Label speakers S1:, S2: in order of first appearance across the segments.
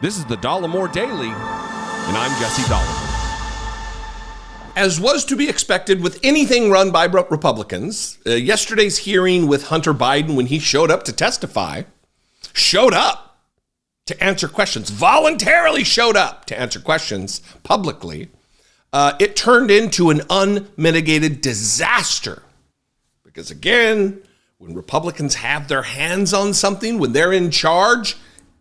S1: This is the Dollemore Daily, and I'm Jesse Dollemore. As was to be expected with anything run by Republicans, yesterday's hearing with Hunter Biden, when he showed up to testify, showed up to answer questions, voluntarily showed up to answer questions publicly. It turned into an unmitigated disaster. Because again, when Republicans have their hands on something, when they're in charge,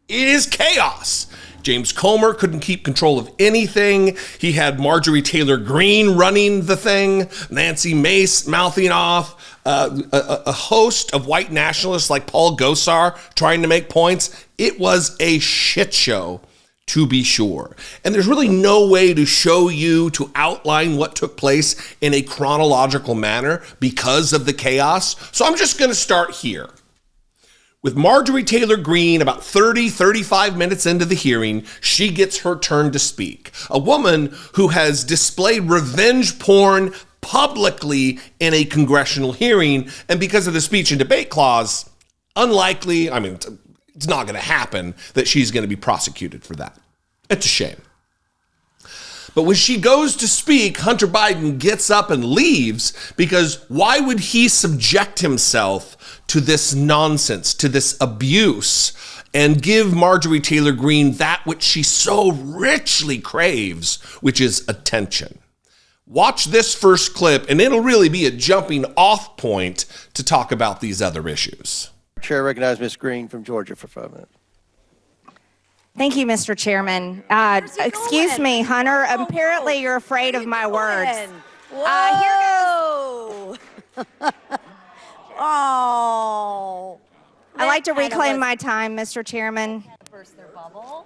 S1: it is chaos. James Comer couldn't keep control of anything. He had Marjorie Taylor Greene running the thing, Nancy Mace mouthing off, a host of white nationalists like Paul Gosar trying to make points. It was a shit show, to be sure. And there's really no way to show you, to outline what took place in a chronological manner because of the chaos. So I'm just going to start here. With Marjorie Taylor Greene, about 35 minutes into the hearing, she gets her turn to speak. A woman who has displayed revenge porn publicly in a congressional hearing, and because of the speech and debate clause, unlikely, it's not going to happen that she's going to be prosecuted for that. It's a shame. But when she goes to speak, Hunter Biden gets up and leaves, because why would he subject himself to this nonsense, to this abuse, and give Marjorie Taylor Greene that which she so richly craves, which is attention? Watch this first clip, and it'll really be a jumping off point to talk about these other issues.
S2: Chair, recognize Ms. Greene from Georgia for 5 minutes.
S3: Thank you, Mr. Chairman. Excuse me, Hunter. Apparently you're afraid of my words.
S4: Whoa! Oh.
S3: I'd like to reclaim my time, Mr. Chairman.
S4: Burst their bubble.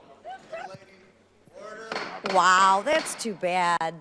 S4: Wow, that's too bad.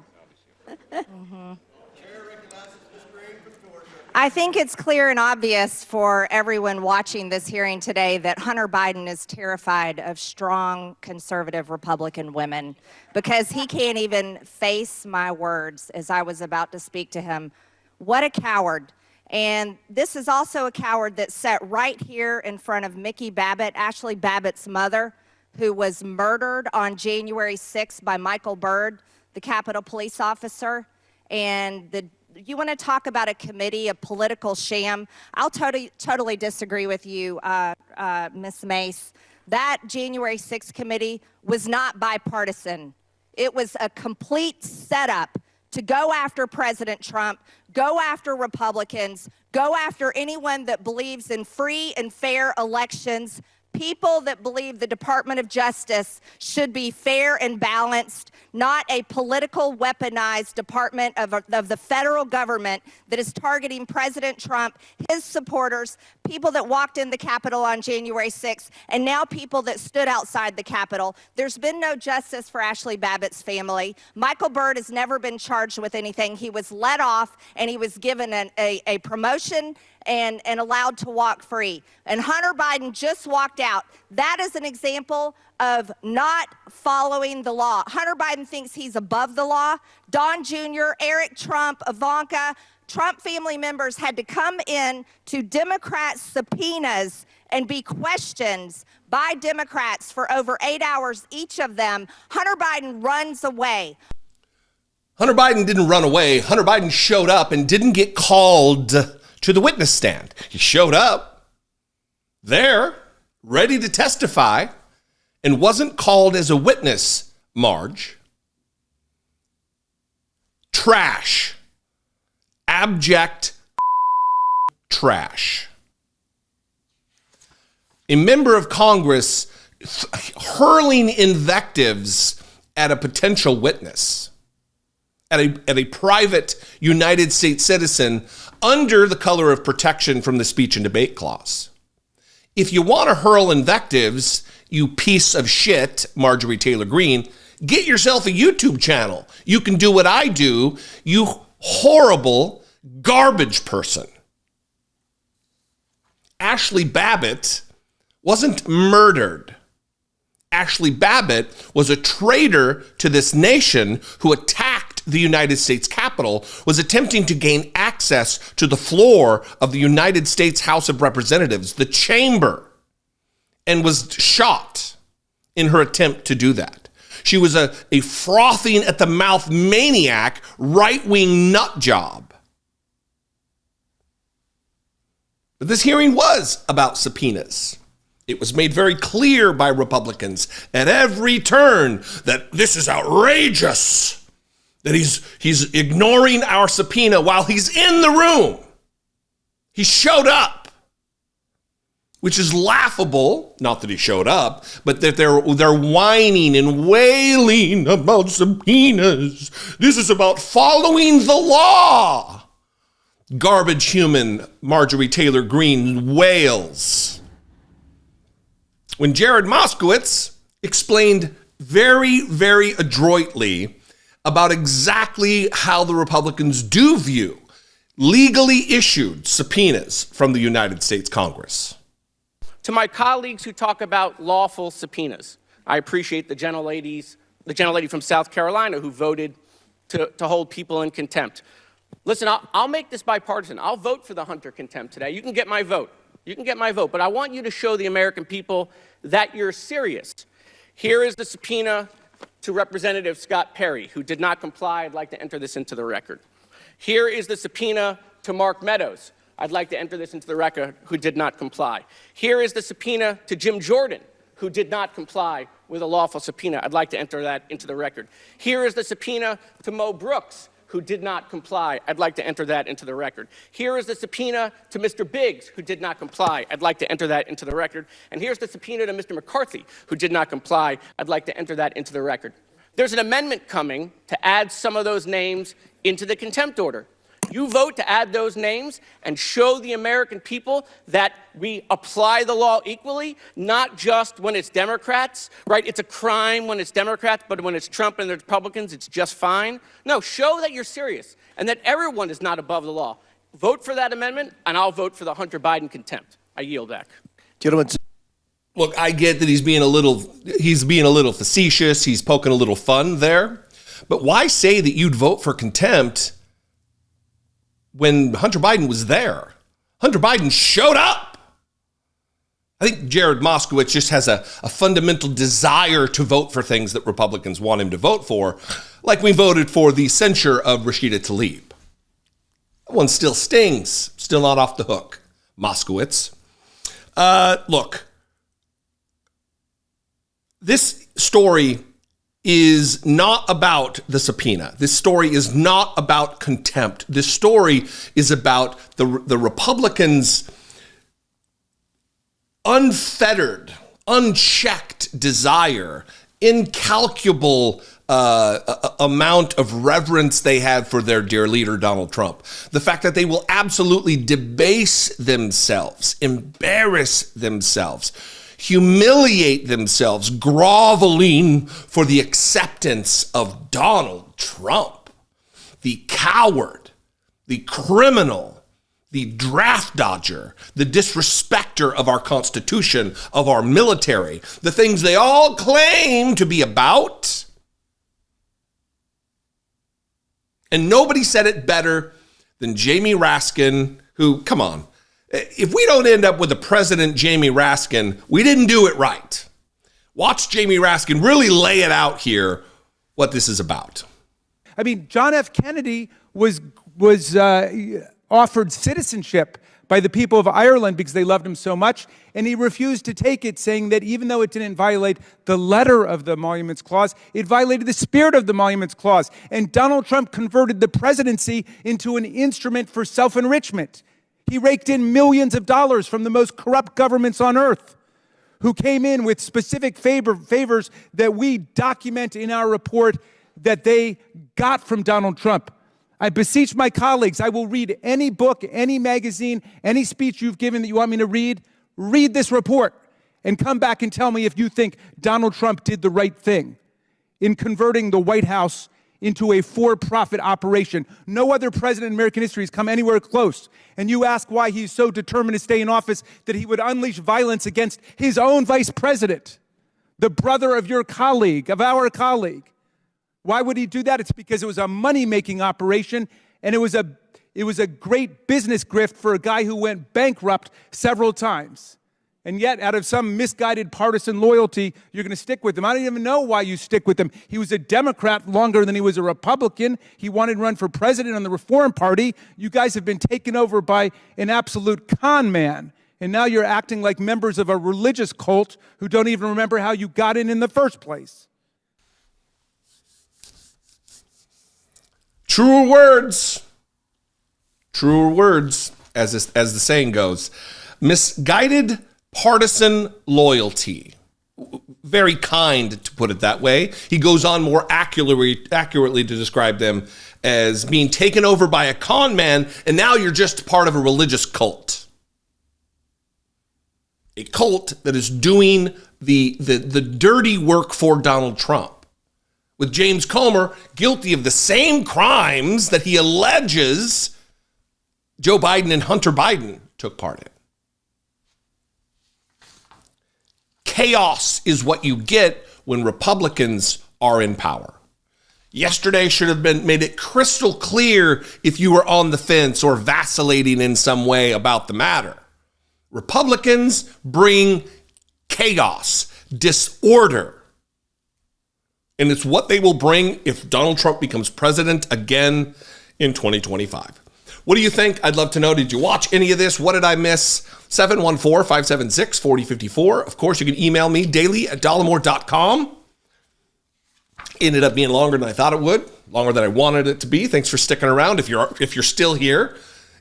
S3: I think it's clear and obvious for everyone watching this hearing today that Hunter Biden is terrified of strong conservative Republican women, because he can't even face my words as I was about to speak to him. What a coward. And this is also a coward that sat right here in front of Mickey Babbitt, Ashley Babbitt's mother, who was murdered on January 6th by Michael Byrd, the Capitol police officer. And you want to talk about a committee, a political sham? I'll totally disagree with you, Ms. Mace. That January 6th committee was not bipartisan. It was a complete setup to go after President Trump, go after Republicans, go after anyone that believes in free and fair elections, people that believe the Department of Justice should be fair and balanced, not a political weaponized department of the federal government that is targeting President Trump, his supporters, people that walked in the Capitol on January 6th, and now people that stood outside the Capitol. There's been no justice for Ashley Babbitt's family. Michael Byrd has never been charged with anything. He was let off, and he was given a promotion and allowed to walk free. And Hunter Biden just walked out. That is an example of not following the law. Hunter Biden thinks he's above the law. Don Jr., Eric Trump, Ivanka, Trump family members had to come in to Democrat subpoenas and be questioned by Democrats for over 8 hours, each of them. Hunter Biden runs away.
S1: Hunter Biden didn't run away. Hunter Biden showed up and didn't get called to the witness stand. He showed up there, ready to testify, and wasn't called as a witness, Marge. Trash. Abject trash. A member of Congress hurling invectives at a potential witness, at a private United States citizen under the color of protection from the speech and debate clause. If you want to hurl invectives, you piece of shit, Marjorie Taylor Greene, get yourself a YouTube channel. You can do what I do, you horrible garbage person. Ashley Babbitt wasn't murdered. Ashley Babbitt was a traitor to this nation who attacked the United States Capitol, was attempting to gain access to the floor of the United States House of Representatives, the chamber, and was shot in her attempt to do that. She was a frothing at the mouth maniac, right-wing nut job. But this hearing was about subpoenas. It was made very clear by Republicans at every turn that this is outrageous, that he's ignoring our subpoena while he's in the room. He showed up, which is laughable, not that he showed up, but that they're whining and wailing about subpoenas. This is about following the law. Garbage human Marjorie Taylor Greene wails. When Jared Moskowitz explained very, very adroitly about exactly how the Republicans do view legally issued subpoenas from the United States Congress.
S5: To my colleagues who talk about lawful subpoenas, I appreciate the gentlelady from South Carolina who voted to hold people in contempt. Listen, I'll make this bipartisan. I'll vote for the Hunter contempt today. You can get my vote. But I want you to show the American people that you're serious. Here is the subpoena to Representative Scott Perry, who did not comply. I'd like to enter this into the record. Here is the subpoena to Mark Meadows. I'd like to enter this into the record, who did not comply. Here is the subpoena to Jim Jordan, who did not comply with a lawful subpoena. I'd like to enter that into the record. Here is the subpoena to Mo Brooks, who did not comply. I'd like to enter that into the record. Here is the subpoena to Mr. Biggs, who did not comply. I'd like to enter that into the record. And here's the subpoena to Mr. McCarthy, who did not comply. I'd like to enter that into the record. There's an amendment coming to add some of those names into the contempt order. You vote to add those names and show the American people that we apply the law equally, not just when it's Democrats, right? It's a crime when it's Democrats, but when it's Trump and the Republicans, it's just fine. No, show that you're serious and that everyone is not above the law. Vote for that amendment, and I'll vote for the Hunter Biden contempt. I yield back.
S2: Gentlemen.
S1: Look, I get that he's being a little facetious. He's poking a little fun there. But why say that you'd vote for contempt when Hunter Biden was there? Hunter Biden showed up. I think Jared Moskowitz just has a fundamental desire to vote for things that Republicans want him to vote for, like we voted for the censure of Rashida Tlaib. That one still stings, still not off the hook, Moskowitz. Look, this story is not about the subpoena. This story is not about contempt. This story is about the Republicans' unfettered, unchecked desire, incalculable amount of reverence they have for their dear leader, Donald Trump. The fact that they will absolutely debase themselves, embarrass themselves, humiliate themselves, groveling for the acceptance of Donald Trump, the coward, the criminal, the draft dodger, the disrespecter of our Constitution, of our military, the things they all claim to be about. And nobody said it better than Jamie Raskin, who, come on, if we don't end up with the President Jamie Raskin, we didn't do it right. Watch Jamie Raskin really lay it out here, what this is about.
S6: I mean, John F. Kennedy was offered citizenship by the people of Ireland because they loved him so much, and he refused to take it, saying that even though it didn't violate the letter of the Emoluments Clause, it violated the spirit of the Emoluments Clause. And Donald Trump converted the presidency into an instrument for self-enrichment. He raked in millions of dollars from the most corrupt governments on earth, who came in with specific favors that we document in our report that they got from Donald Trump. I beseech my colleagues, I will read any book, any magazine, any speech you've given that you want me to read. Read this report and come back and tell me if you think Donald Trump did the right thing in converting the White House into a for-profit operation. No other president in American history has come anywhere close. And you ask why he's so determined to stay in office that he would unleash violence against his own vice president, the brother of your colleague, of our colleague. Why would he do that? It's because it was a money-making operation, and it was a great business grift for a guy who went bankrupt several times. And yet, out of some misguided partisan loyalty, you're going to stick with him. I don't even know why you stick with him. He was a Democrat longer than he was a Republican. He wanted to run for president on the Reform Party. You guys have been taken over by an absolute con man. And now you're acting like members of a religious cult who don't even remember how you got in the first place.
S1: Truer words. Truer words, as the saying goes. Misguided partisan loyalty. Very kind, to put it that way. He goes on more accurately to describe them as being taken over by a con man, and now you're just part of a religious cult. A cult that is doing the dirty work for Donald Trump, with James Comer guilty of the same crimes that he alleges Joe Biden and Hunter Biden took part in. Chaos is what you get when Republicans are in power. Yesterday should have made it crystal clear if you were on the fence or vacillating in some way about the matter. Republicans bring chaos, disorder. And it's what they will bring if Donald Trump becomes president again in 2025. What do you think? I'd love to know. Did you watch any of this? What did I miss? 714-576-4054. Of course, you can email me daily@dollemore.com. Ended up being longer than I thought it would, longer than I wanted it to be. Thanks for sticking around. If you're still here,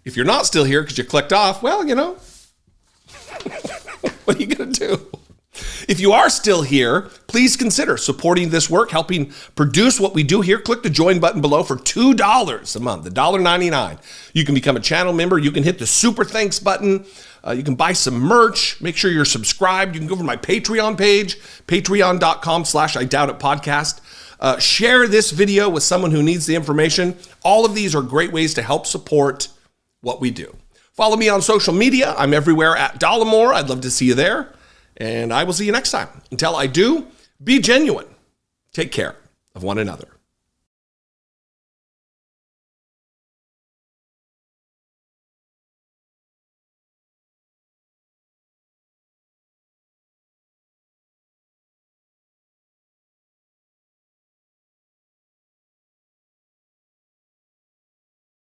S1: if you're not still here because you clicked off, well, you know, what are you going to do? If you are still here, please consider supporting this work, helping produce what we do here. Click the join button below for $2 a month, $1.99. You can become a channel member. You can hit the super thanks button. You can buy some merch. Make sure you're subscribed. You can go to my Patreon page, patreon.com/IDoubtItPodcast. Share this video with someone who needs the information. All of these are great ways to help support what we do. Follow me on social media. I'm everywhere at Dollemore. I'd love to see you there. And I will see you next time. Until I do, be genuine. Take care of one another.